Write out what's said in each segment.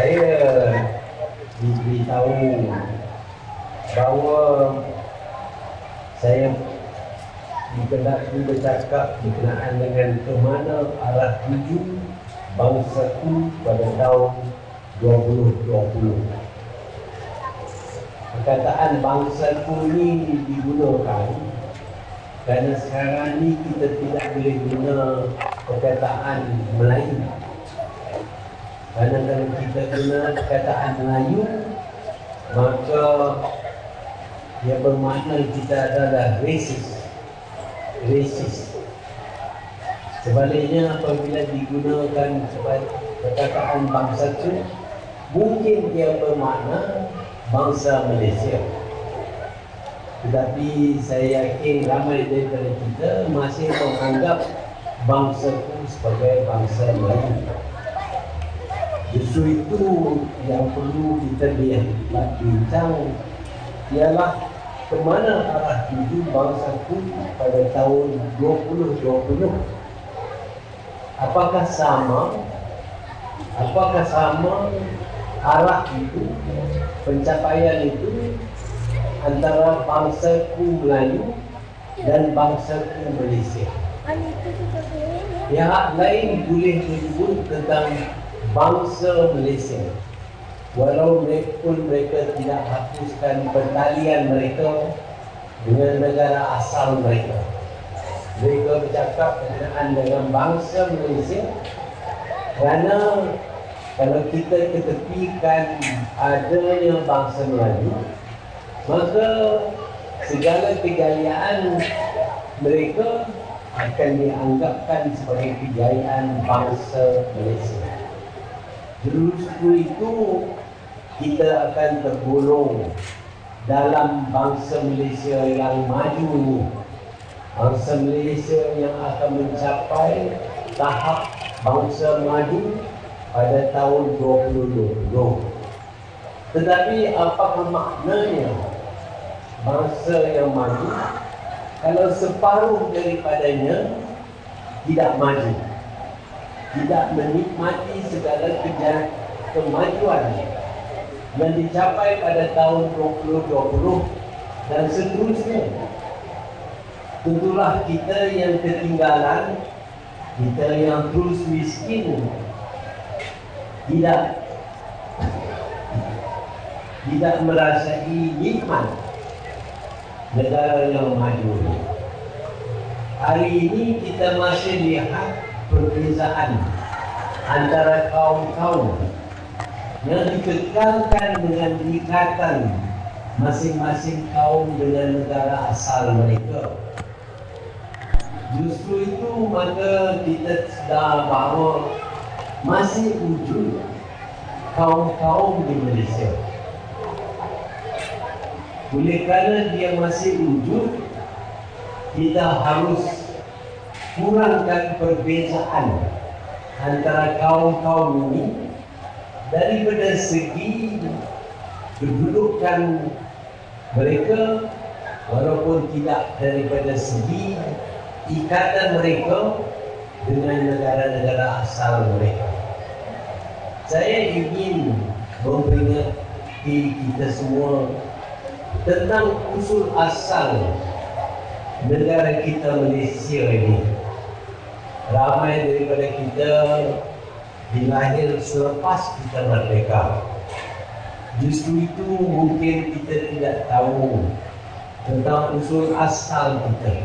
saya diberitahu bahawa saya dikenaki bercakap berkenaan dengan ke mana arah tuju bangsaku pada tahun 2020. Perkataan bangsaku ini digunakan kerana sekarang ni kita tidak boleh guna perkataan Melayu. Kerana kalau kita guna perkataan Melayu, maka ia bermakna kita adalah racist. Sebaliknya apabila digunakan perkataan bangsa itu, mungkin dia bermakna bangsa Malaysia. Tetapi saya yakin ramai daripada kita masih menganggap bangsa itu sebagai bangsa Melayu. Justru itu yang perlu kita bincang ialah ke mana arah tuju bangsa itu pada tahun 2020. Apakah sama arah itu, pencapaian itu antara bangsaku Melayu dan bangsaku Malaysia? Pihak lain boleh menyebut tentang bangsa Malaysia, walau mereka tidak hapuskan pertalian mereka dengan negara asal mereka. Mereka bercakap berkenaan dengan bangsa Malaysia kerana kalau kita ketepikan adanya bangsa Melayu, maka segala kejayaan mereka akan dianggapkan sebagai kejayaan bangsa Malaysia. Justru itu kita akan tergolong dalam bangsa Malaysia yang maju, bangsa Malaysia yang akan mencapai tahap bangsa maju pada tahun 2020. Tetapi apakah maknanya bangsa yang maju kalau separuh daripadanya tidak maju, tidak menikmati segala kemajuan yang dicapai pada tahun 2020 dan seterusnya? Tentulah kita yang ketinggalan, kita yang terus miskin, tidak merasai nikmat negara yang maju. Hari ini kita masih lihat perbezaan antara kaum-kaum yang dikekalkan dengan ikatan masing-masing kaum dengan negara asal mereka. Justru itu maka kita sedar bahawa masih wujud kaum-kaum di Malaysia. Oleh kerana dia masih wujud, kita harus kurangkan perbezaan antara kaum-kaum ini daripada segi kedudukan mereka, walaupun tidak daripada segi ikatan mereka dengan negara-negara asal mereka. Saya ingin memperingati kita semua tentang usul asal negara kita Malaysia ini. Ramai daripada kita dilahir selepas kita merdeka. Justru itu mungkin kita tidak tahu tentang usul asal kita.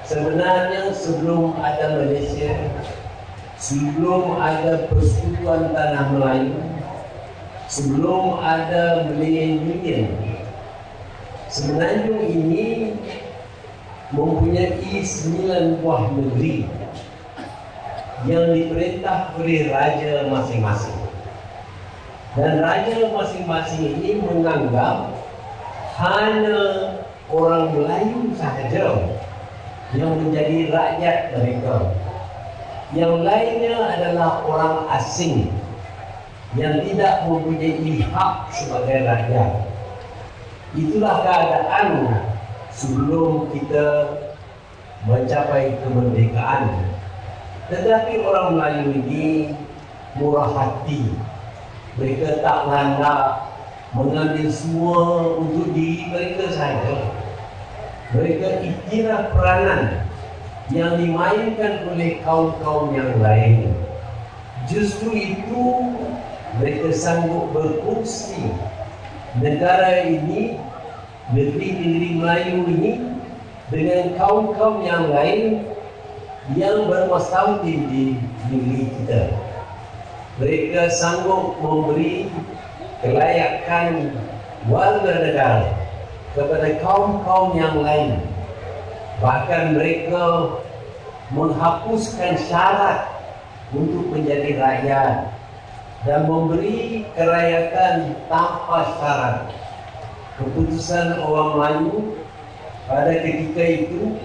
Sebenarnya sebelum ada Malaysia, sebelum ada Persekutuan Tanah Melayu, sebelum ada Malayan Union, sebenarnya ini mempunyai 9 buah negeri yang diperintah oleh raja masing-masing. Dan raja masing-masing ini menganggap hanya orang Melayu sahaja yang menjadi rakyat mereka. Yang lainnya adalah orang asing yang tidak mempunyai hak sebagai rakyat. Itulah keadaan sebelum kita mencapai kemerdekaan. Tetapi orang Melayu ini murah hati, Mereka tak landak mengambil semua untuk diri mereka saja. Mereka iktiraf peranan yang dimainkan oleh kaum-kaum yang lain. Justru itu mereka sanggup berfungsi negara ini, negeri-negeri Melayu ini, dengan kaum-kaum yang lain yang bermustautin di negeri kita. Mereka sanggup memberi kelayakan warga negara kepada kaum-kaum yang lain. Bahkan mereka menghapuskan syarat untuk menjadi rakyat dan memberi kerakyatan tanpa syarat. Keputusan orang Melayu pada ketika itu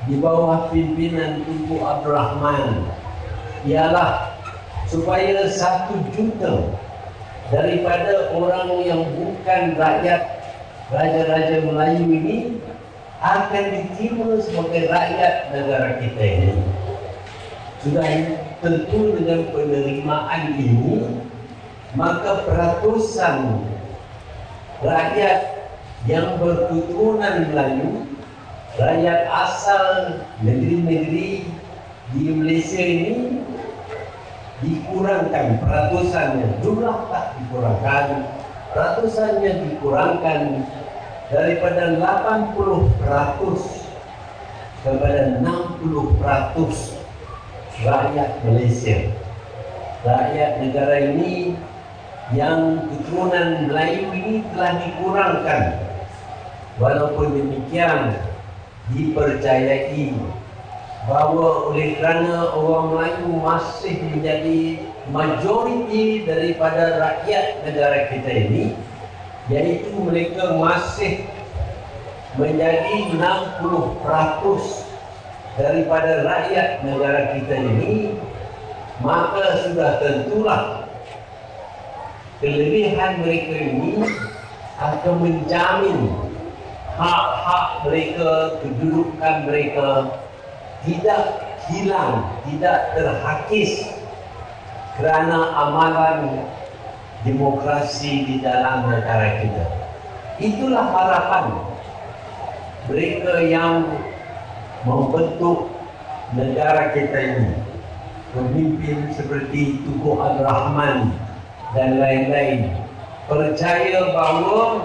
di bawah pimpinan Tunku Abdul Rahman ialah supaya 1 juta daripada orang yang bukan rakyat raja-raja Melayu ini akan diterima sebagai rakyat negara kita ini. Sudah tentu dengan penerimaan ini, maka peratusan rakyat yang berketurunan Melayu, rakyat asal negeri-negeri di Malaysia ini dikurangkan peratusannya. Jumlah tak dikurangkan, peratusannya dikurangkan daripada 80% kepada 60% rakyat Malaysia. Rakyat negara ini yang keturunan Melayu ini telah dikurangkan. Walaupun demikian, dipercayai bahawa oleh kerana orang Melayu masih menjadi majoriti daripada rakyat negara kita ini, iaitu mereka masih menjadi 60% daripada rakyat negara kita ini, maka sudah tentulah kelebihan mereka ini akan menjamin hak-hak mereka, kedudukan mereka tidak hilang, tidak terhakis kerana amalan demokrasi di dalam negara kita. Itulah harapan mereka yang membentuk negara kita ini. Pemimpin seperti Tunku Abdul Rahman dan lain-lain percaya bahawa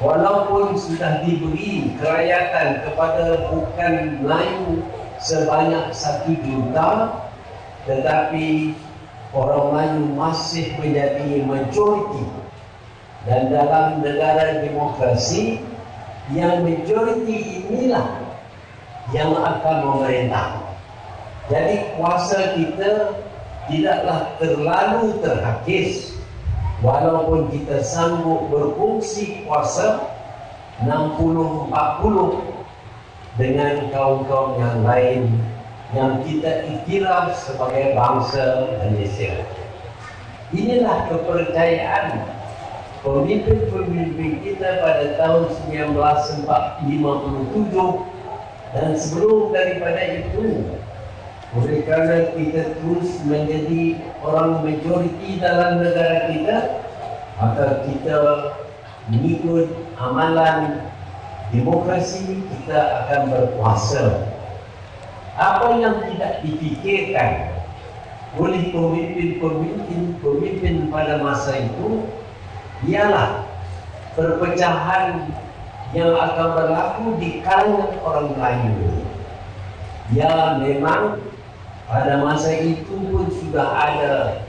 walaupun sudah diberi kerakyatan kepada bukan Melayu sebanyak 1 juta, tetapi orang Melayu masih menjadi majoriti. Dan dalam negara demokrasi, yang majoriti inilah yang akan memerintah. Jadi kuasa kita tidaklah terlalu terhakis. Walaupun kita sanggup berfungsi kuasa 60-40 dengan kaum-kaum yang lain yang kita iktiraf sebagai bangsa Malaysia. Inilah kepercayaan pemimpin-pemimpin kita pada tahun 1957 dan sebelum daripada itu. Oleh kerana kita terus menjadi orang majoriti dalam negara kita, maka kita mengikut amalan demokrasi, kita akan berkuasa. Apa yang tidak dipikirkan oleh pemimpin pada masa itu ialah perpecahan yang akan berlaku di kalangan orang Melayu. Ya, memang pada masa itu pun sudah ada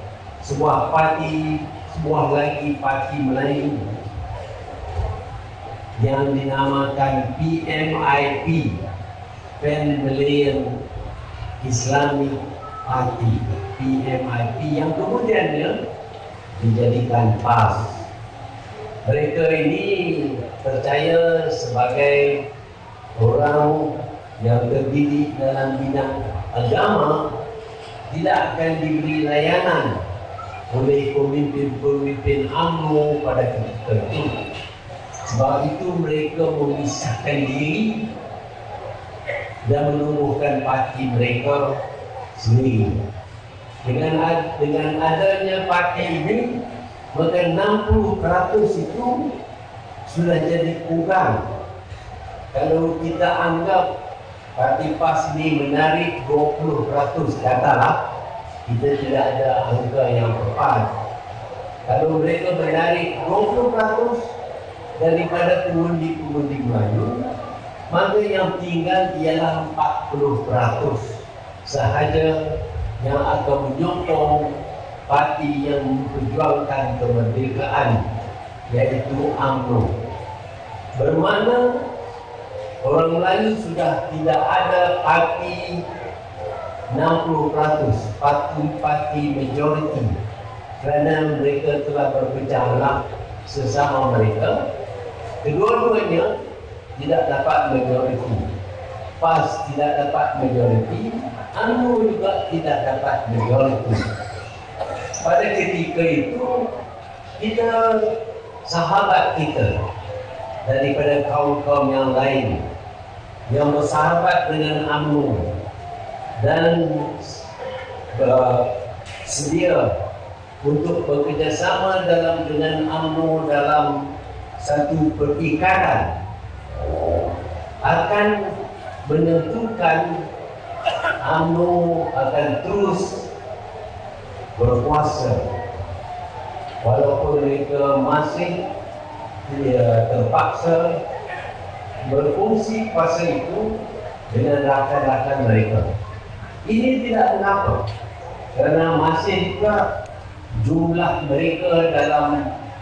sebuah parti, sebuah lagi parti Melayu yang dinamakan PMIP, Pan Malayan Islamic Party, PMIP, yang kemudiannya dijadikan PAS. Mereka ini percaya sebagai orang yang terdidik dalam bidang agama tidak akan diberi layanan oleh pemimpin-pemimpin UMNO pada ketika itu. Sebab itu mereka memisahkan diri dan menumbuhkan parti mereka sendiri. Dengan adanya parti ini, maka 60% itu sudah jadi kurang. Kalau kita anggap parti PAS ini menarik 20%, katalah, kita tidak ada angka yang tepat. Kalau mereka menarik 20% daripada pengundi-pengundi Melayu, maka yang tinggal ialah 40% sahaja yang akan menyokong parti yang memperjuangkan kemerdekaan, yaitu UMNO. Bermakna orang Melayu sudah tidak ada parti 60%, parti majoriti, kerana mereka telah berpecah belah sesama mereka. Kedua-duanya tidak dapat majoriti. PAS tidak dapat majoriti, UMNO juga tidak dapat majoriti. Pada ketika itu, kita, sahabat kita daripada kaum-kaum yang lain yang bersahabat dengan UMNO dan sedia untuk bekerjasama dengan UMNO dalam satu perikatan, akan menentukan UMNO akan terus berkuasa walaupun mereka masih terpaksa berfungsi kuasa itu dengan rakan-rakan mereka. Ini tidak mengapa, kerana masih juga jumlah mereka dalam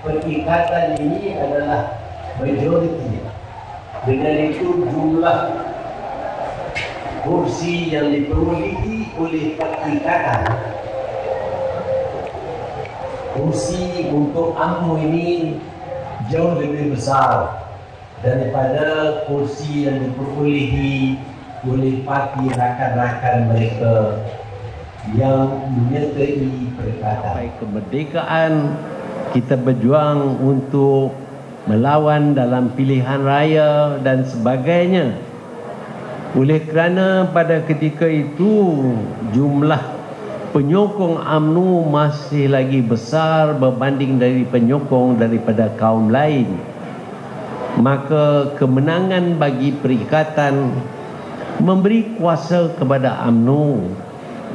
perikatan ini adalah majoriti. Dengan itu jumlah kursi yang diperolehi oleh perikatan, kursi untuk UMNO ini jauh lebih besar daripada kursi yang diperolehi oleh parti rakan-rakan mereka yang menyertai perikatan. Kemerdekaan, kita berjuang untuk melawan dalam pilihan raya dan sebagainya. Oleh kerana pada ketika itu jumlah penyokong UMNO masih lagi besar berbanding dari penyokong daripada kaum lain, maka kemenangan bagi perikatan memberi kuasa kepada UMNO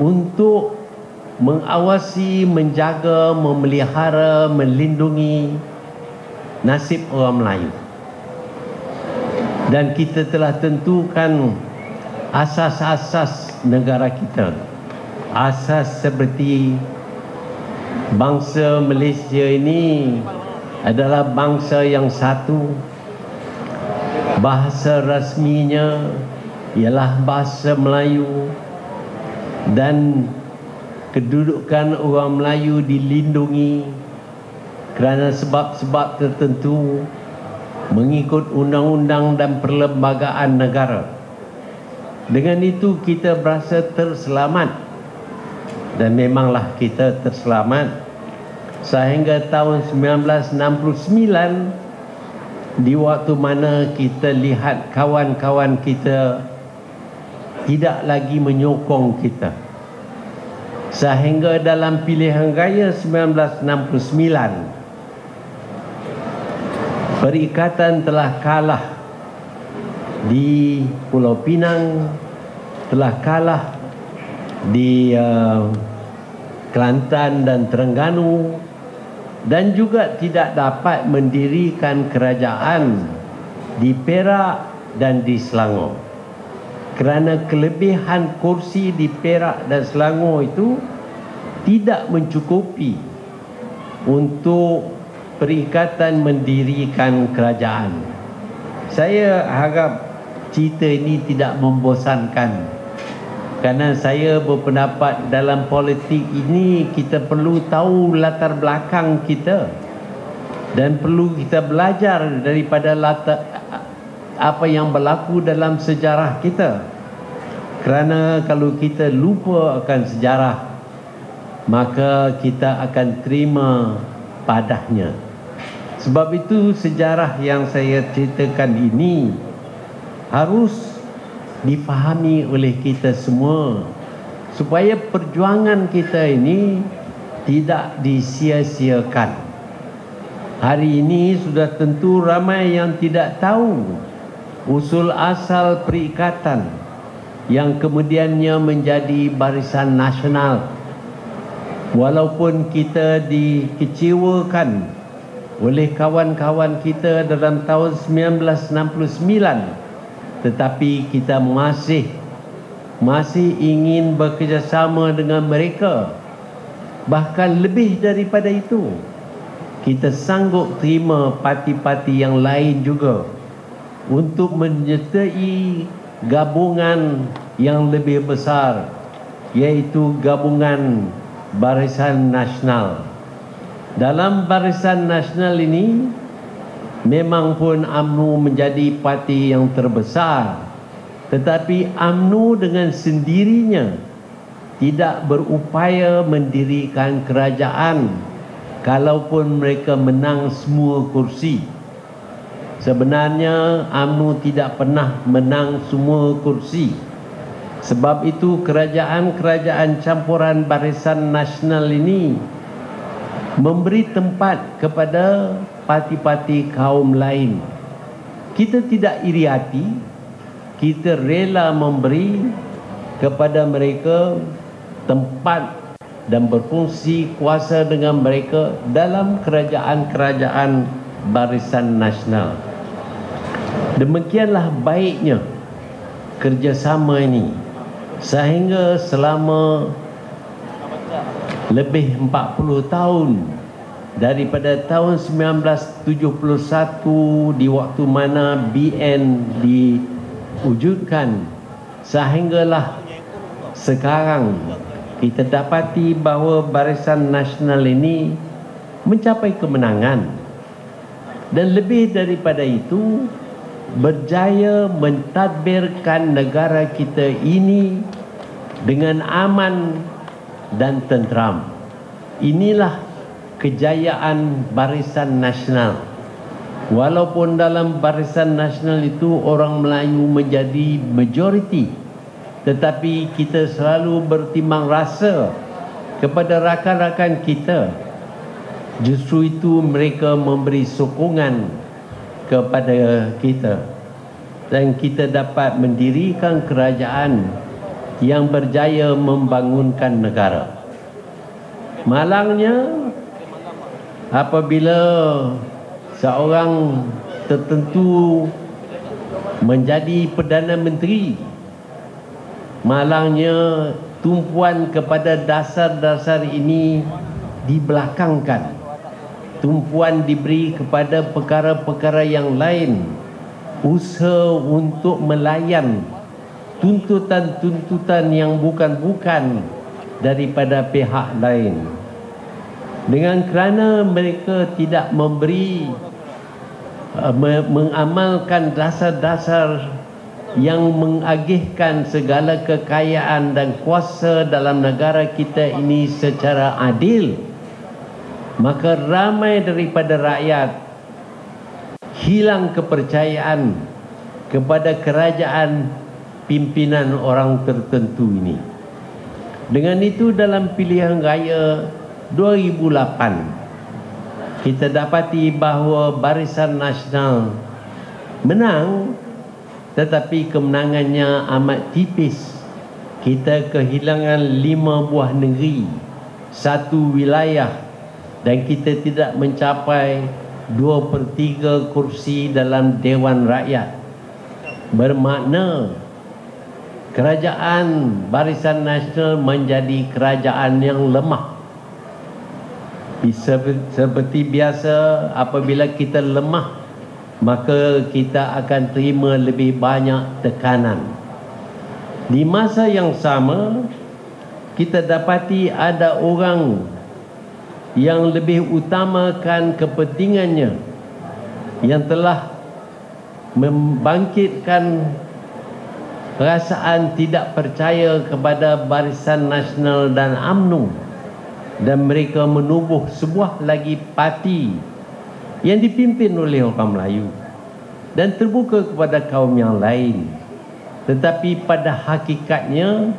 untuk mengawasi, menjaga, memelihara, melindungi nasib orang Melayu. Dan kita telah tentukan asas-asas negara kita. Asas seperti bangsa Malaysia ini adalah bangsa yang satu. Bahasa rasminya ialah bahasa Melayu, dan kedudukan orang Melayu dilindungi kerana sebab-sebab tertentu mengikut undang-undang dan perlembagaan negara. Dengan itu kita berasa terselamat, dan memanglah kita terselamat sehingga tahun 1969, di waktu mana kita lihat kawan-kawan kita tidak lagi menyokong kita, sehingga dalam pilihan raya 1969 perikatan telah kalah di Pulau Pinang, telah kalah di Kelantan dan Terengganu, dan juga tidak dapat mendirikan kerajaan di Perak dan di Selangor, kerana kelebihan kursi di Perak dan Selangor itu tidak mencukupi untuk perikatan mendirikan kerajaan. Saya harap cerita ini tidak membosankan, kerana saya berpendapat dalam politik ini kita perlu tahu latar belakang kita, dan perlu kita belajar daripada apa yang berlaku dalam sejarah kita. Kerana kalau kita lupa akan sejarah, maka kita akan terima padahnya. Sebab itu sejarah yang saya ceritakan ini harus difahami oleh kita semua, supaya perjuangan kita ini tidak disia-siakan. Hari ini sudah tentu ramai yang tidak tahu usul asal perikatan yang kemudiannya menjadi Barisan Nasional. Walaupun kita dikecewakan oleh kawan-kawan kita dalam tahun 1969, tetapi kita masih ingin bekerjasama dengan mereka. Bahkan lebih daripada itu, kita sanggup terima parti-parti yang lain juga untuk menyertai gabungan yang lebih besar, iaitu gabungan Barisan Nasional. Dalam Barisan Nasional ini memang pun UMNO menjadi parti yang terbesar, tetapi UMNO dengan sendirinya tidak berupaya mendirikan kerajaan kalaupun mereka menang semua kursi. Sebenarnya UMNO tidak pernah menang semua kursi. Sebab itu kerajaan-kerajaan campuran Barisan Nasional ini memberi tempat kepada parti-parti kaum lain. Kita tidak iri hati, kita rela memberi kepada mereka tempat dan berfungsi kuasa dengan mereka dalam kerajaan-kerajaan Barisan Nasional. Demikianlah baiknya kerjasama ini, sehingga selama lebih 40 tahun daripada tahun 1971 di waktu mana BN diwujudkan sehinggalah sekarang, kita dapati bahawa Barisan Nasional ini mencapai kemenangan, dan lebih daripada itu berjaya mentadbirkan negara kita ini dengan aman dan tenteram. Inilah kejayaan Barisan Nasional. Walaupun dalam Barisan Nasional itu orang Melayu menjadi majoriti, tetapi kita selalu bertimbang rasa kepada rakan-rakan kita. Justru itu mereka memberi sokongan kepada kita, dan kita dapat mendirikan kerajaan yang berjaya membangunkan negara. Malangnya apabila seorang tertentu menjadi Perdana Menteri, malangnya tumpuan kepada dasar-dasar ini dibelakangkan. Tumpuan diberi kepada perkara-perkara yang lain, usaha untuk melayan tuntutan-tuntutan yang bukan-bukan daripada pihak lain. Dengan kerana mereka tidak mengamalkan dasar-dasar yang mengagihkan segala kekayaan dan kuasa dalam negara kita ini secara adil, maka ramai daripada rakyat hilang kepercayaan kepada kerajaan pimpinan orang tertentu ini. Dengan itu dalam pilihan raya 2008 kita dapati bahawa Barisan Nasional menang, tetapi kemenangannya amat tipis. Kita kehilangan 5 buah negeri, 1 wilayah, dan kita tidak mencapai 2/3 kursi dalam Dewan Rakyat. Bermakna kerajaan Barisan Nasional menjadi kerajaan yang lemah. Seperti biasa, apabila kita lemah, maka kita akan terima lebih banyak tekanan. Di masa yang sama, kita dapati ada orang yang lebih utamakan kepentingannya, yang telah membangkitkan perasaan tidak percaya kepada Barisan Nasional dan UMNO, dan mereka menubuh sebuah lagi parti yang dipimpin oleh orang Melayu dan terbuka kepada kaum yang lain. Tetapi pada hakikatnya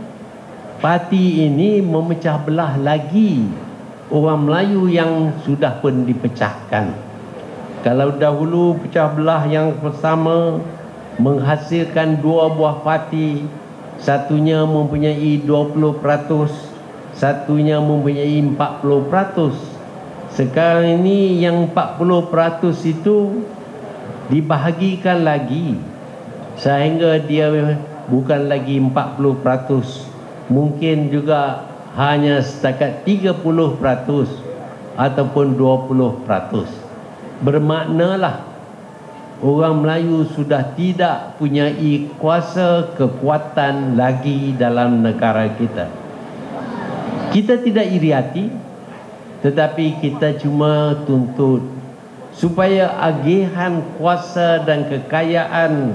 parti ini memecah belah lagi orang Melayu yang sudah pun dipecahkan. Kalau dahulu pecah belah yang pertama menghasilkan 2 buah parti, satunya mempunyai 20%, satunya mempunyai 40%. Sekarang ini yang 40% itu dibahagikan lagi sehingga dia bukan lagi 40%, mungkin juga hanya setakat 30% ataupun 20%. Bermaknalah orang Melayu sudah tidak punyai kuasa kekuatan lagi dalam negara kita. Kita tidak iri hati, tetapi kita cuma tuntut supaya agihan kuasa dan kekayaan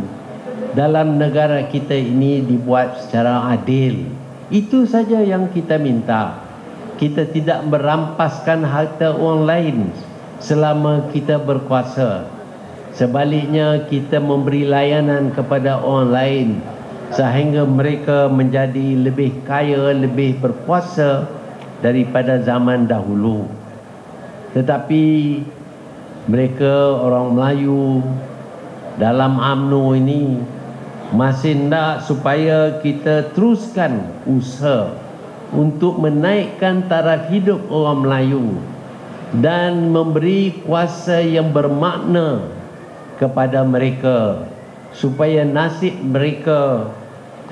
dalam negara kita ini dibuat secara adil. Itu saja yang kita minta. Kita tidak merampaskan harta orang lain selama kita berkuasa. Sebaliknya, kita memberi layanan kepada orang lain sehingga mereka menjadi lebih kaya, lebih berkuasa daripada zaman dahulu. Tetapi mereka orang Melayu dalam UMNO ini masih nak supaya kita teruskan usaha untuk menaikkan taraf hidup orang Melayu dan memberi kuasa yang bermakna kepada mereka supaya nasib mereka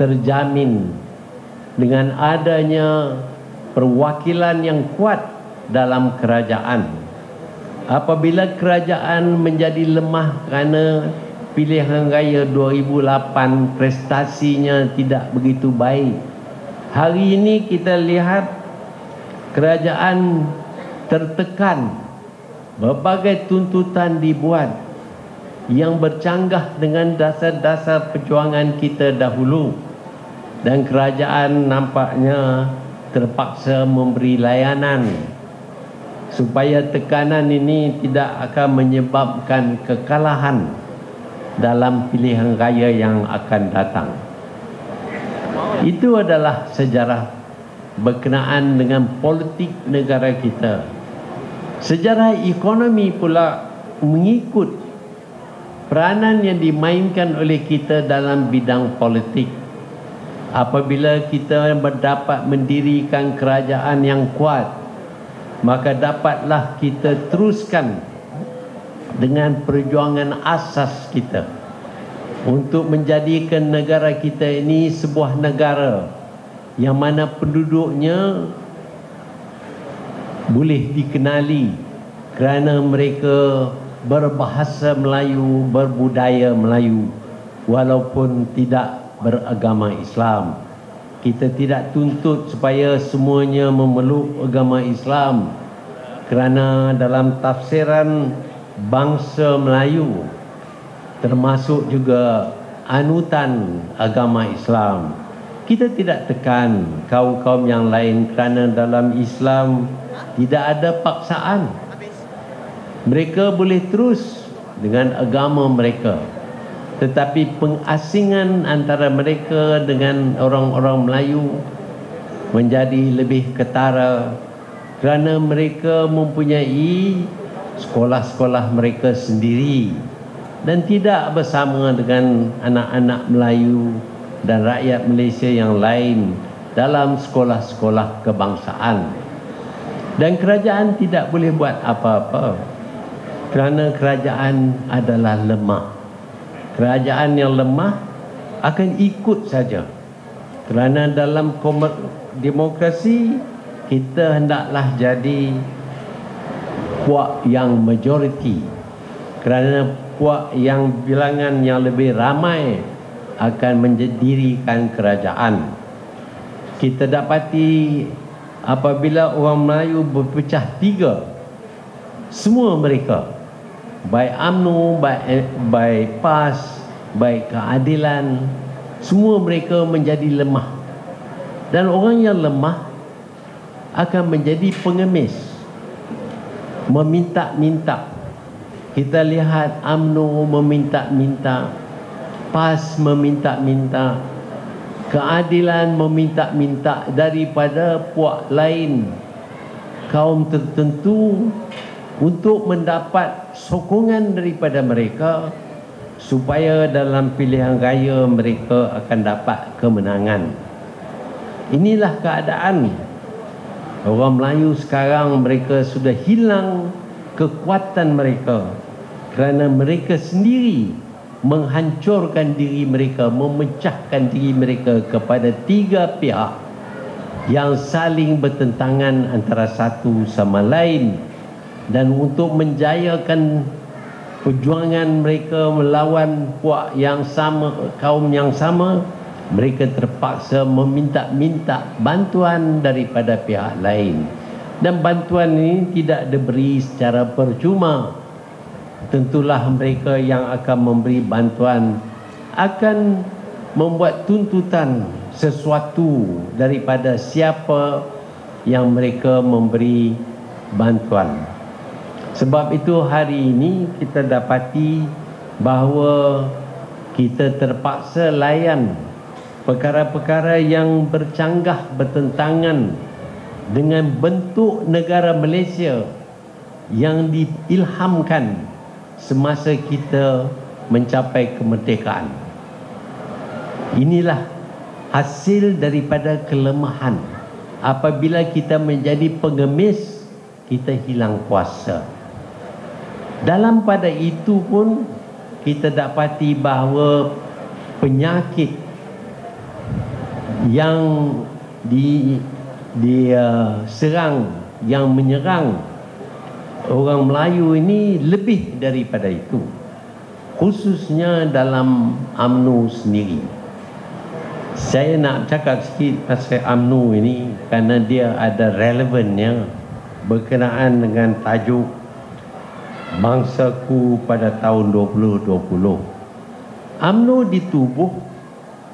terjamin dengan adanya perwakilan yang kuat dalam kerajaan. Apabila kerajaan menjadi lemah kerana pilihan raya 2008 prestasinya tidak begitu baik, hari ini kita lihat kerajaan tertekan, berbagai tuntutan dibuat yang bercanggah dengan dasar-dasar perjuangan kita dahulu, dan kerajaan nampaknya terpaksa memberi layanan supaya tekanan ini tidak akan menyebabkan kekalahan dalam pilihan raya yang akan datang. Itu adalah sejarah berkenaan dengan politik negara kita. Sejarah ekonomi pula mengikut peranan yang dimainkan oleh kita dalam bidang politik. Apabila kita dapat mendirikan kerajaan yang kuat, maka dapatlah kita teruskan dengan perjuangan asas kita untuk menjadikan negara kita ini sebuah negara yang mana penduduknya boleh dikenali kerana mereka berbahasa Melayu, berbudaya Melayu, walaupun tidak beragama Islam. Kita tidak tuntut supaya semuanya memeluk agama Islam, kerana dalam tafsiran bangsa Melayu termasuk juga anutan agama Islam. Kita tidak tekan kaum-kaum yang lain kerana dalam Islam tidak ada paksaan. Mereka boleh terus dengan agama mereka, tetapi pengasingan antara mereka dengan orang-orang Melayu menjadi lebih ketara kerana mereka mempunyai sekolah-sekolah mereka sendiri dan tidak bersama dengan anak-anak Melayu dan rakyat Malaysia yang lain dalam sekolah-sekolah kebangsaan. Dan kerajaan tidak boleh buat apa-apa kerana kerajaan adalah lemah. Kerajaan yang lemah akan ikut saja, kerana dalam demokrasi kita hendaklah jadi puak yang majoriti, kerana puak yang bilangan yang lebih ramai akan mendirikan kerajaan. Kita dapati apabila orang Melayu berpecah tiga, semua mereka, baik UMNO, baik PAS, baik keadilan, semua mereka menjadi lemah. Dan orang yang lemah akan menjadi pengemis, meminta-minta. Kita lihat UMNO meminta-minta, PAS meminta-minta, keadilan meminta-minta daripada puak lain, kaum tertentu, untuk mendapat sokongan daripada mereka supaya dalam pilihan raya mereka akan dapat kemenangan. Inilah keadaan orang Melayu sekarang. Mereka sudah hilang kekuatan mereka kerana mereka sendiri menghancurkan diri mereka, memecahkan diri mereka kepada tiga pihak yang saling bertentangan antara satu sama lain. Dan untuk menjayakan perjuangan mereka melawan puak yang sama, kaum yang sama, mereka terpaksa meminta-minta bantuan daripada pihak lain. Dan bantuan ini tidak diberi secara percuma. Tentulah mereka yang akan memberi bantuan akan membuat tuntutan sesuatu daripada siapa yang mereka memberi bantuan. Sebab itu hari ini kita dapati bahawa kita terpaksa layan perkara-perkara yang bercanggah, bertentangan dengan bentuk negara Malaysia yang diilhamkan semasa kita mencapai kemerdekaan. Inilah hasil daripada kelemahan. Apabila kita menjadi pengemis, kita hilang kuasa. Dalam pada itu pun kita dapati bahawa penyakit yang diserang, yang menyerang orang Melayu ini lebih daripada itu, khususnya dalam UMNO sendiri. Saya nak cakap sikit pasal UMNO ini kerana dia ada relevannya berkenaan dengan tajuk Bangsaku pada tahun 2020. UMNO ditubuh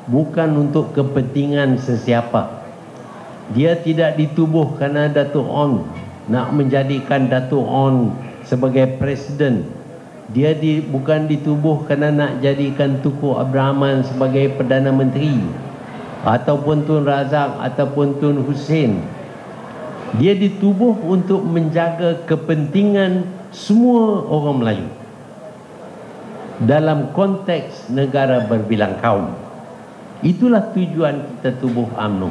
bukan untuk kepentingan sesiapa. Dia tidak ditubuh kerana Datuk On nak menjadikan Datuk On sebagai presiden. Dia bukan ditubuh kerana nak jadikan Tunku Abdul Rahman sebagai Perdana Menteri, ataupun Tun Razak ataupun Tun Hussein. Dia ditubuh untuk menjaga kepentingan semua orang Melayu dalam konteks negara berbilang kaum. Itulah tujuan kita tubuh UMNO,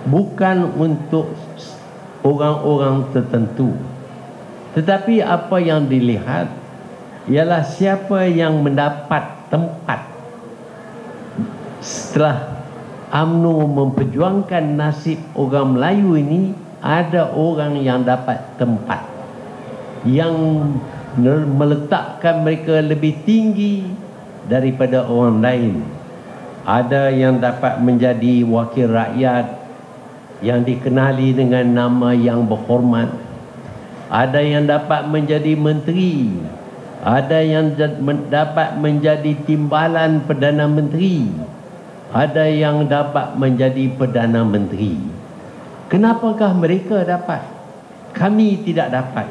bukan untuk orang-orang tertentu. Tetapi apa yang dilihat ialah siapa yang mendapat tempat setelah UMNO memperjuangkan nasib orang Melayu ini. Ada orang yang dapat tempat, yang meletakkan mereka lebih tinggi daripada orang lain. Ada yang dapat menjadi wakil rakyat yang dikenali dengan nama yang berhormat. Ada yang dapat menjadi menteri. Ada yang dapat menjadi timbalan Perdana Menteri. Ada yang dapat menjadi Perdana Menteri. Kenapakah mereka dapat? Kami tidak dapat.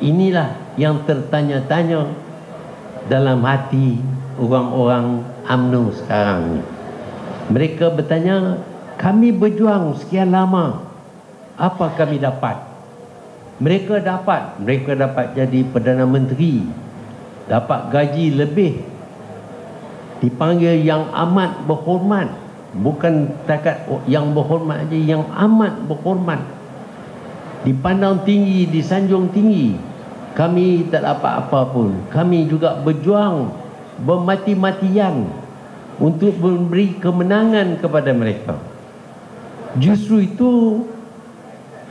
Inilah yang tertanya-tanya dalam hati orang-orang UMNO sekarang. Mereka bertanya, kami berjuang sekian lama, apa kami dapat? Mereka dapat jadi Perdana Menteri, dapat gaji lebih, dipanggil yang amat berhormat. Bukan takat yang berhormat saja, yang amat berhormat, dipandang tinggi, disanjung tinggi. Kami tak dapat apa pun. Kami juga berjuang bermati-matian untuk memberi kemenangan kepada mereka. Justru itu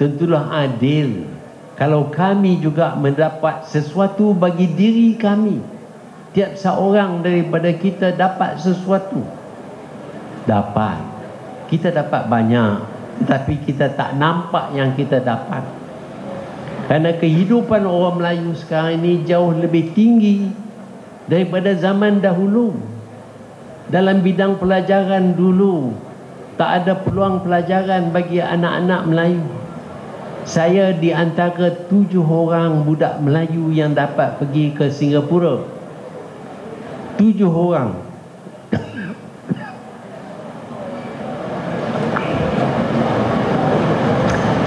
tentulah adil kalau kami juga mendapat sesuatu bagi diri kami. Tiap seorang daripada kita dapat sesuatu. Dapat. Kita dapat banyak, tetapi kita tak nampak yang kita dapat. Kerana kehidupan orang Melayu sekarang ini jauh lebih tinggi daripada zaman dahulu. Dalam bidang pelajaran dulu, tak ada peluang pelajaran bagi anak-anak Melayu. Saya di antara 7 orang budak Melayu yang dapat pergi ke Singapura. 7 orang.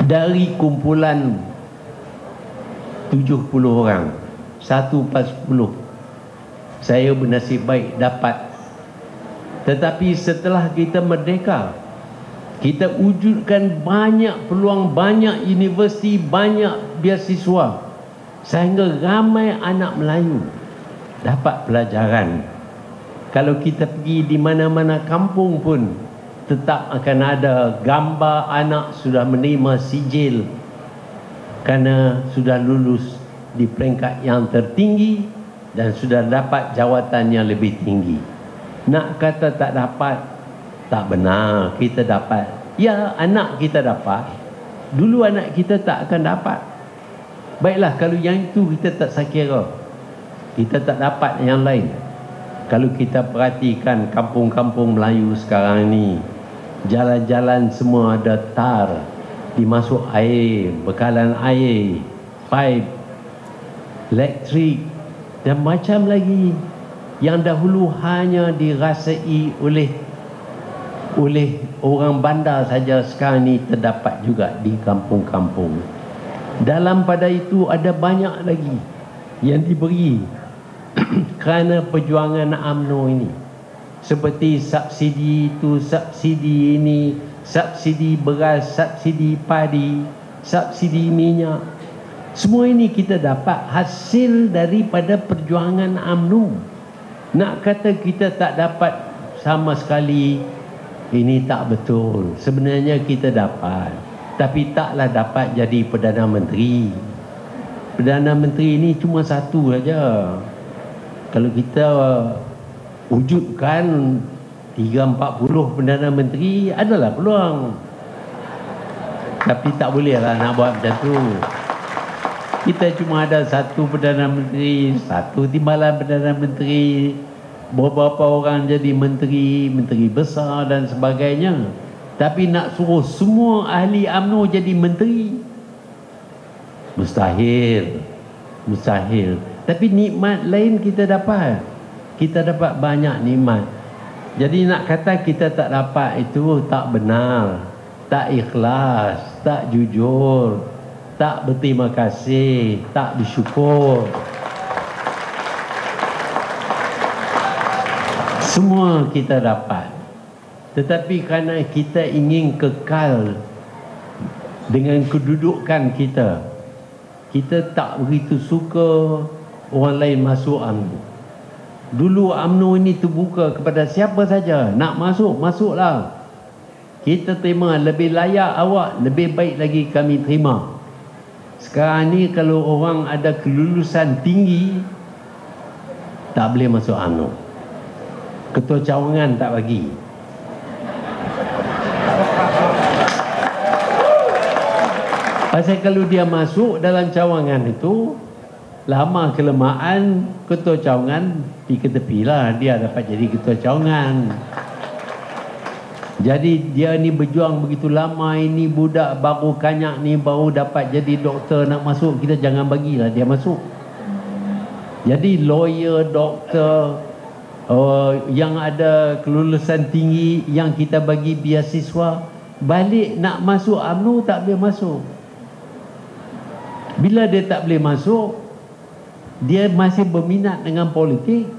Dari kumpulan 70 orang, 1/10 saya bernasib baik dapat. Tetapi setelah kita merdeka, kita wujudkan banyak peluang, banyak universiti, banyak beasiswa, sehingga ramai anak Melayu dapat pelajaran. Kalau kita pergi di mana-mana kampung pun, tetap akan ada gambar anak sudah menerima sijil kerana sudah lulus di peringkat yang tertinggi dan sudah dapat jawatan yang lebih tinggi. Nak kata tak dapat, tak benar. Kita dapat. Ya, anak kita dapat. Dulu anak kita tak akan dapat. Baiklah, kalau yang itu kita tak sakira, kita tak dapat yang lain. Kalau kita perhatikan kampung-kampung Melayu sekarang ni, jalan-jalan semua ada tar, dimasuk air, bekalan air, pipe, elektrik dan macam lagi yang dahulu hanya dirasai oleh orang bandar saja, sekarang ni terdapat juga di kampung-kampung. Dalam pada itu ada banyak lagi yang diberi kerana perjuangan UMNO ini, seperti subsidi itu, subsidi ini, subsidi beras, subsidi padi, subsidi minyak. Semua ini kita dapat hasil daripada perjuangan UMNO. Nak kata kita tak dapat sama sekali, ini tak betul. Sebenarnya kita dapat, tapi taklah dapat jadi Perdana Menteri. Perdana Menteri ini cuma satu saja. Kalau kita wujudkan 30-40 Perdana Menteri, adalah peluang. Tapi tak bolehlah nak buat macam tu. Kita cuma ada satu Perdana Menteri, satu timbalan Perdana Menteri, beberapa orang jadi menteri, menteri besar dan sebagainya. Tapi nak suruh semua ahli UMNO jadi menteri, mustahil. Mustahil. Tapi nikmat lain kita dapat. Kita dapat banyak nikmat. Jadi nak kata kita tak dapat itu tak benar, tak ikhlas, tak jujur, tak berterima kasih, tak bersyukur. Semua kita dapat. Tetapi kerana kita ingin kekal dengan kedudukan kita, kita tak begitu suka orang lain masuk UMNO. Dulu UMNO ini terbuka kepada siapa saja. Nak masuk, masuklah. Kita terima, lebih layak awak, lebih baik lagi kami terima. Sekarang ni kalau orang ada kelulusan tinggi, tak boleh masuk UMNO. Ketua cawangan tak bagi. Pasal kalau dia masuk dalam cawangan itu, lama kelamaan ketua cawangan pergi ke tepi lah, dia dapat jadi ketua cawangan. Jadi dia ni berjuang begitu lama, ini budak baru kanyak ni baru dapat jadi doktor, nak masuk, kita jangan bagilah dia masuk. Jadi lawyer, doktor, yang ada kelulusan tinggi yang kita bagi beasiswa, balik nak masuk UMNO tak boleh masuk. Bila dia tak boleh masuk, dia masih berminat dengan politik,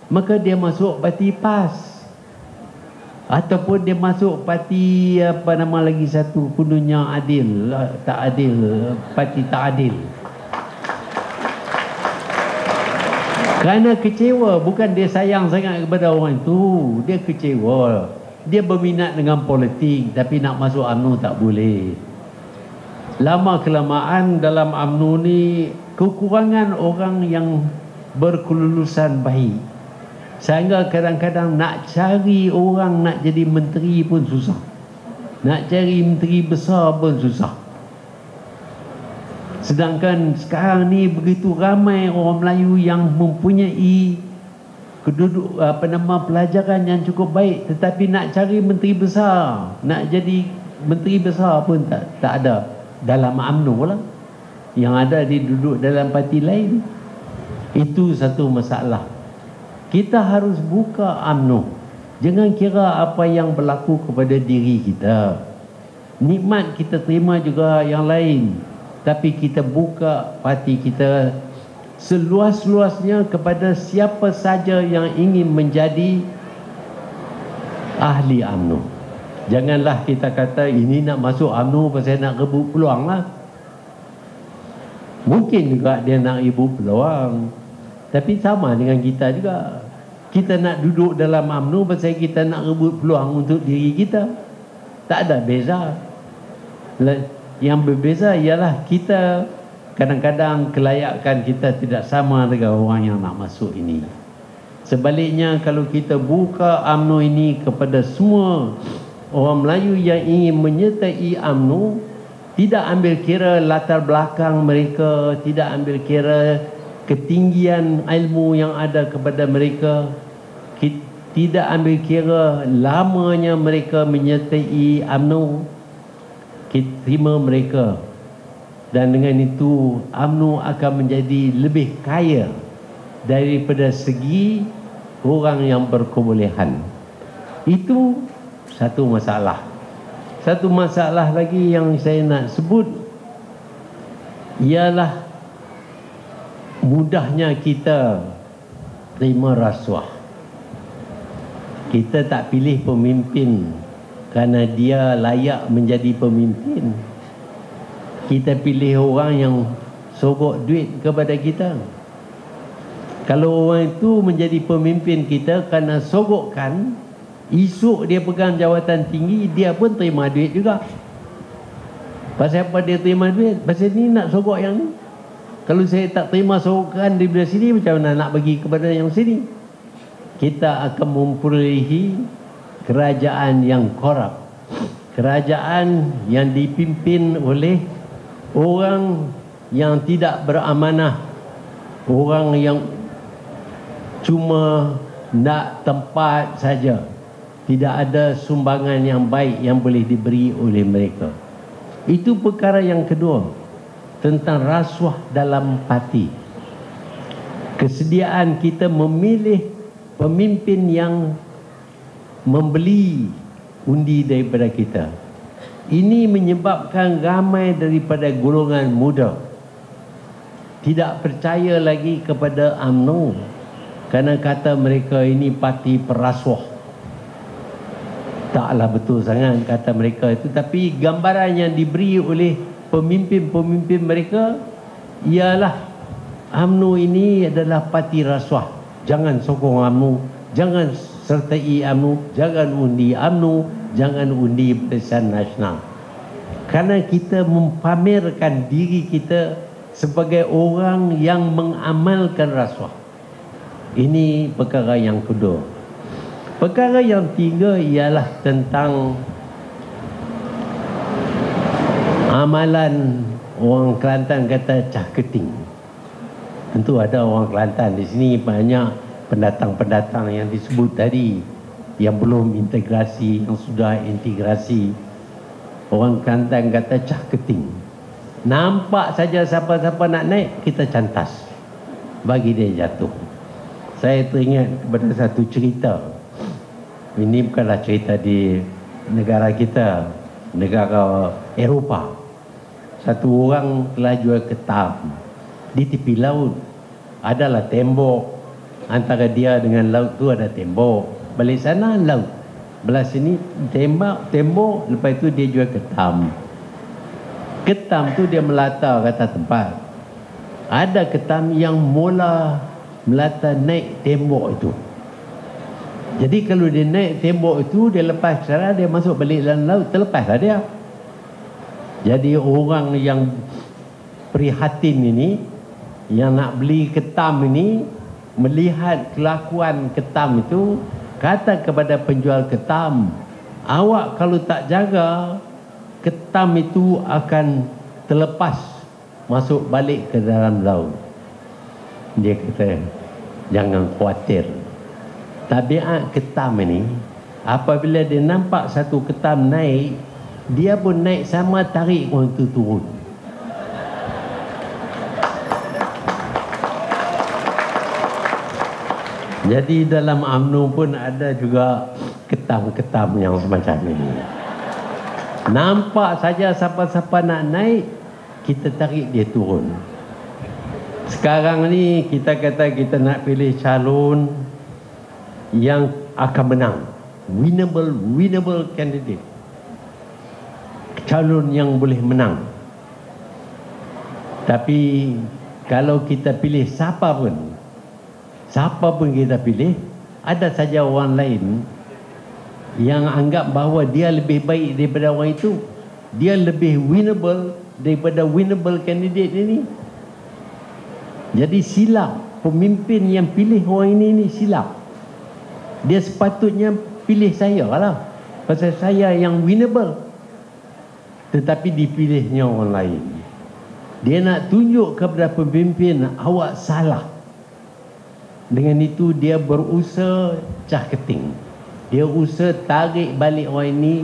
maka dia masuk parti PAS, ataupun dia masuk parti apa nama lagi satu, kononnya adil, tak adil, parti tak adil. Kerana kecewa, bukan dia sayang sangat kepada orang itu, dia kecewa. Dia berminat dengan politik, tapi nak masuk UMNO tak boleh. Lama kelamaan dalam UMNO ni kekurangan orang yang berkelulusan baik, sehingga kadang-kadang nak cari orang nak jadi menteri pun susah, nak cari menteri besar pun susah. Sedangkan sekarang ni begitu ramai orang Melayu yang mempunyai pelajaran yang cukup baik, tetapi nak cari menteri besar, nak jadi menteri besar pun tak ada dalam UMNO lah. Yang ada duduk dalam parti lain. Itu satu masalah. Kita harus buka UMNO. Jangan kira apa yang berlaku kepada diri kita. nikmat kita terima juga yang lain, tapi kita buka hati kita seluas-luasnya kepada siapa saja yang ingin menjadi ahli UMNO. Janganlah kita kata ini nak masuk UMNO pasal nak rebut peluang lah. Mungkin juga dia nak rebut peluang, tapi sama dengan kita juga. Kita nak duduk dalam UMNO pasal kita nak rebut peluang untuk diri kita. Tak ada beza. Yang berbeza ialah kita kadang-kadang kelayakan kita tidak sama dengan orang yang nak masuk ini. Sebaliknya, kalau kita buka UMNO ini kepada semua orang Melayu yang ingin menyertai UMNO, tidak ambil kira latar belakang mereka, tidak ambil kira ketinggian ilmu yang ada kepada mereka, tidak ambil kira lamanya mereka menyertai UMNO, kita terima mereka. Dan dengan itu UMNO akan menjadi lebih kaya daripada segi orang yang berkebolehan. Itu satu masalah. Satu masalah lagi yang saya nak sebut ialah mudahnya kita terima rasuah. Kita tak pilih pemimpin kerana dia layak menjadi pemimpin. Kita pilih orang yang sogok duit kepada kita. Kalau orang itu menjadi pemimpin kita kerana sogokkan, esok dia pegang jawatan tinggi, dia pun terima duit juga. Pasal apa dia terima duit? Pasal ni nak sogok yang ni. Kalau saya tak terima sogokan daripada sini, macam mana nak bagi kepada yang sini? Kita akan memperolehi kerajaan yang korup, kerajaan yang dipimpin oleh orang yang tidak beramanah, orang yang cuma nak tempat saja, tidak ada sumbangan yang baik yang boleh diberi oleh mereka. Itu perkara yang kedua, tentang rasuah dalam parti. Kesediaan kita memilih pemimpin yang membeli undi daripada kita. Ini menyebabkan ramai daripada golongan muda tidak percaya lagi kepada UMNO kerana kata mereka ini parti perasuah. Taklah betul sangat kata mereka itu, tapi gambaran yang diberi oleh pemimpin-pemimpin mereka ialah UMNO ini adalah parti rasuah. Jangan sokong UMNO, jangan sertai UMNO, jangan undi UMNO, jangan undi Barisan Nasional. Kerana kita mempamerkan diri kita sebagai orang yang mengamalkan rasuah. Ini perkara yang kedua. Perkara yang tiga ialah tentang amalan orang Kelantan kata cah keting. Tentu ada orang Kelantan di sini, banyak pendatang-pendatang yang disebut tadi yang belum integrasi, yang sudah integrasi. Orang Kelantan kata cah keting. Nampak saja siapa-siapa nak naik, kita cantas, bagi dia jatuh. Saya teringat kepada satu cerita. Ini bukanlah cerita di negara kita, negara Eropah. Satu orang telah jual ketam di tepi laut. Adalah tembok, antara dia dengan laut tu ada tembok. Balik sana laut, belah sini tembok. Lepas itu dia jual ketam. Ketam tu dia melata kata tempat. Ada ketam yang mula melata naik tembok itu. Jadi kalau dia naik tembok itu, dia lepas cara, dia masuk balik dalam laut, terlepaslah dia. Jadi orang yang prihatin ini, yang nak beli ketam ini, melihat kelakuan ketam itu, kata kepada penjual ketam, awak kalau tak jaga, ketam itu akan terlepas masuk balik ke dalam laut. Dia kata, jangan khawatir. Tabiat ketam ini, apabila dia nampak satu ketam naik, dia pun naik sama, tarik orang itu turun. Jadi dalam UMNO pun ada juga ketam-ketam yang semacam ini. Nampak saja siapa-siapa nak naik, kita tarik dia turun. Sekarang ni kita kata kita nak pilih calon yang akan menang, winnable candidate, calon yang boleh menang. Tapi kalau kita pilih siapa pun kita pilih, ada saja orang lain yang anggap bahawa dia lebih baik daripada orang itu, dia lebih winnable daripada winnable candidate ini. Jadi silap pemimpin yang pilih orang ini silap. Dia sepatutnya pilih saya lah, pasal saya yang winnable, tetapi dipilihnya orang lain. Dia nak tunjuk kepada pemimpin, awak salah. Dengan itu dia berusaha cah keting, dia usaha tarik balik orang ini.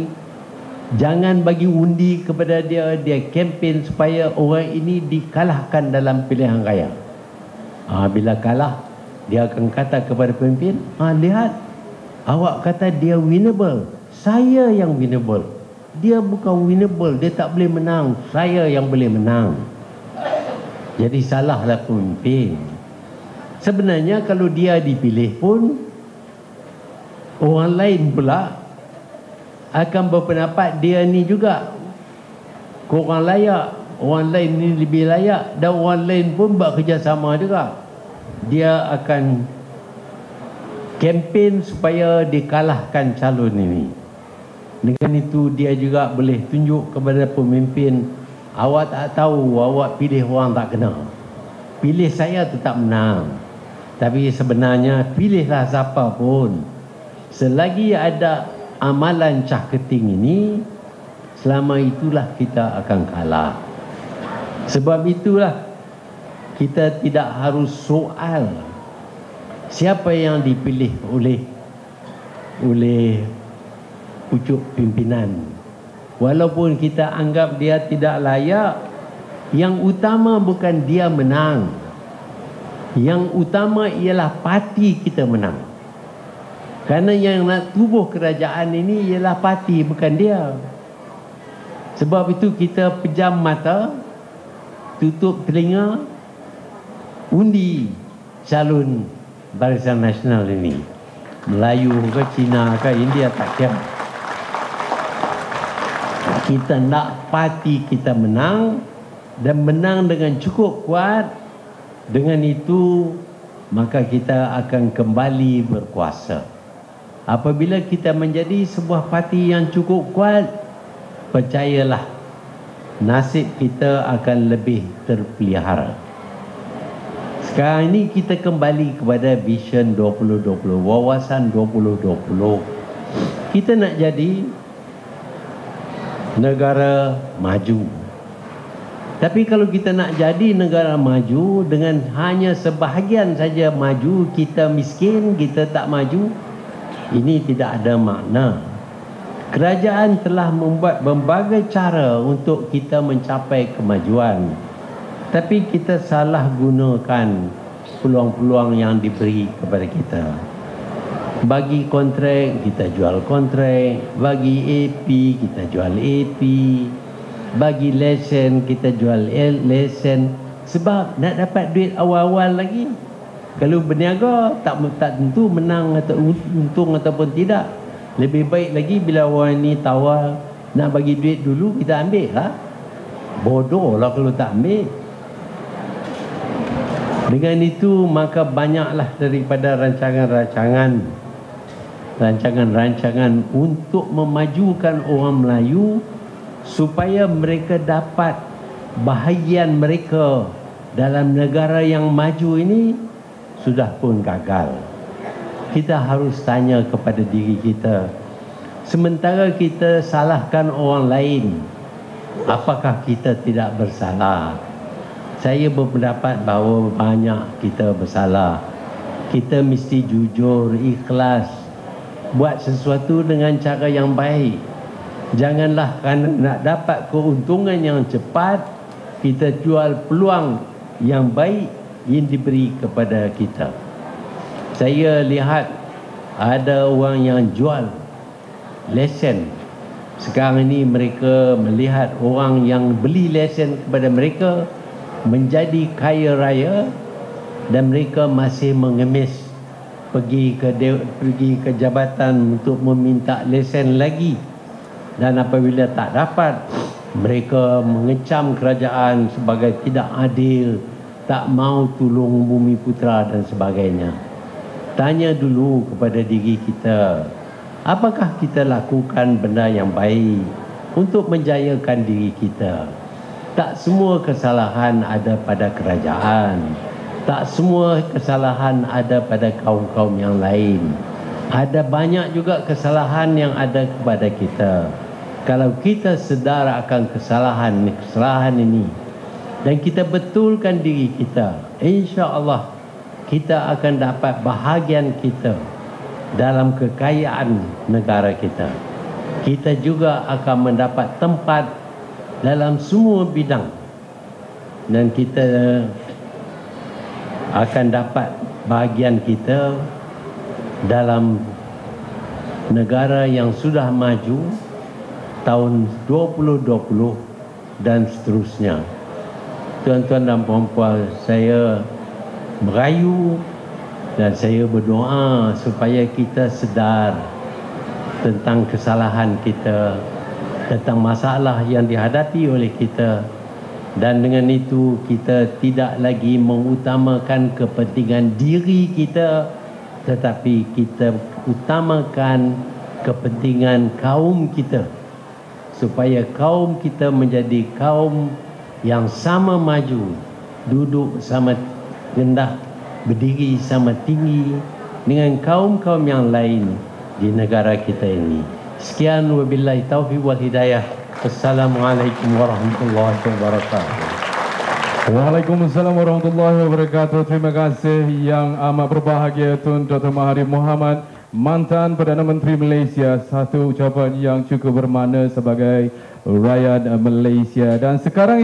Jangan bagi undi kepada dia. Dia kempen supaya orang ini dikalahkan dalam pilihan raya. Bila kalah, dia akan kata kepada pemimpin, lihat, awak kata dia winnable, saya yang winnable. Dia bukan winnable, dia tak boleh menang, saya yang boleh menang. Jadi salahlah pemimpin. Sebenarnya kalau dia dipilih pun, orang lain pula akan berpendapat dia ni juga kurang layak, orang lain ni lebih layak, dan orang lain pun buat kerjasama juga. Dia akan kempen supaya dikalahkan calon ini. Dengan itu dia juga boleh tunjuk kepada pemimpin, awak tak tahu, awak pilih orang tak kena, pilih saya tetap menang. Tapi sebenarnya pilihlah siapa pun, selagi ada amalan cah keting ini, selama itulah kita akan kalah. Sebab itulah kita tidak harus soal siapa yang dipilih oleh pucuk pimpinan. Walaupun kita anggap dia tidak layak, yang utama bukan dia menang. Yang utama ialah parti kita menang. Kerana yang nak tubuh kerajaan ini ialah parti, bukan dia. Sebab itu kita pejam mata, tutup telinga, undi calon Barisan Nasional ini. Melayu ke Cina ke India tak kira. Kita nak parti kita menang, dan menang dengan cukup kuat. Dengan itu maka kita akan kembali berkuasa. Apabila kita menjadi sebuah parti yang cukup kuat, percayalah, nasib kita akan lebih terpelihara. Sekarang ini kita kembali kepada Vision 2020, wawasan 2020. Kita nak jadi negara maju. Tapi kalau kita nak jadi negara maju dengan hanya sebahagian saja maju, kita miskin, kita tak maju, ini tidak ada makna. Kerajaan telah membuat berbagai cara untuk kita mencapai kemajuan, tapi kita salah gunakan peluang-peluang yang diberi kepada kita. Bagi kontrak, kita jual kontrak. Bagi AP, kita jual AP. Bagi lesen, kita jual lesen. Sebab nak dapat duit awal-awal lagi. Kalau berniaga, tak tentu menang atau untung ataupun tidak. Lebih baik lagi bila orang ni tawar nak bagi duit dulu, kita ambil lah. Bodoh lah kalau tak ambil. Dengan itu maka banyaklah daripada rancangan untuk memajukan orang Melayu supaya mereka dapat bahagian mereka dalam negara yang maju ini sudah pun gagal. Kita harus tanya kepada diri kita, sementara kita salahkan orang lain, apakah kita tidak bersalah? Saya berpendapat bahawa banyak kita bersalah. Kita mesti jujur, ikhlas, buat sesuatu dengan cara yang baik. Janganlah kerana nak dapat keuntungan yang cepat, kita jual peluang yang baik yang diberi kepada kita. Saya lihat ada orang yang jual lesen Sekarang ini mereka melihat orang yang beli lesen kepada mereka menjadi kaya raya dan mereka masih mengemis pergi ke jabatan untuk meminta lesen lagi, dan apabila tak dapat mereka mengecam kerajaan sebagai tidak adil, tak mau tolong Bumi Putra dan sebagainya. Tanya dulu kepada diri kita, apakah kita lakukan benda yang baik untuk menjayakan diri kita? Tak semua kesalahan ada pada kerajaan, tak semua kesalahan ada pada kaum-kaum yang lain. Ada banyak juga kesalahan yang ada kepada kita. Kalau kita sedar akan kesalahan ini dan kita betulkan diri kita, insya-Allah kita akan dapat bahagian kita dalam kekayaan negara kita. Kita juga akan mendapat tempat dalam semua bidang dan kita akan dapat bahagian kita dalam negara yang sudah maju tahun 2020 dan seterusnya. Tuan-tuan dan puan-puan, saya merayu dan saya berdoa supaya kita sedar tentang kesalahan kita, tentang masalah yang dihadapi oleh kita, dan dengan itu kita tidak lagi mengutamakan kepentingan diri kita, tetapi kita utamakan kepentingan kaum kita, supaya kaum kita menjadi kaum yang sama maju, duduk sama rendah, berdiri sama tinggi dengan kaum-kaum yang lain di negara kita ini. Sekian, wabillahi taufiq wal hidayah. Assalamualaikum warahmatullahi wabarakatuh. Waalaikumsalam warahmatullahi wabarakatuh. Terima kasih yang amat berbahagia Tun Dr. Mahathir Mohamad, mantan Perdana Menteri Malaysia. Satu ucapan yang cukup bermakna sebagai rakyat Malaysia. Dan sekarang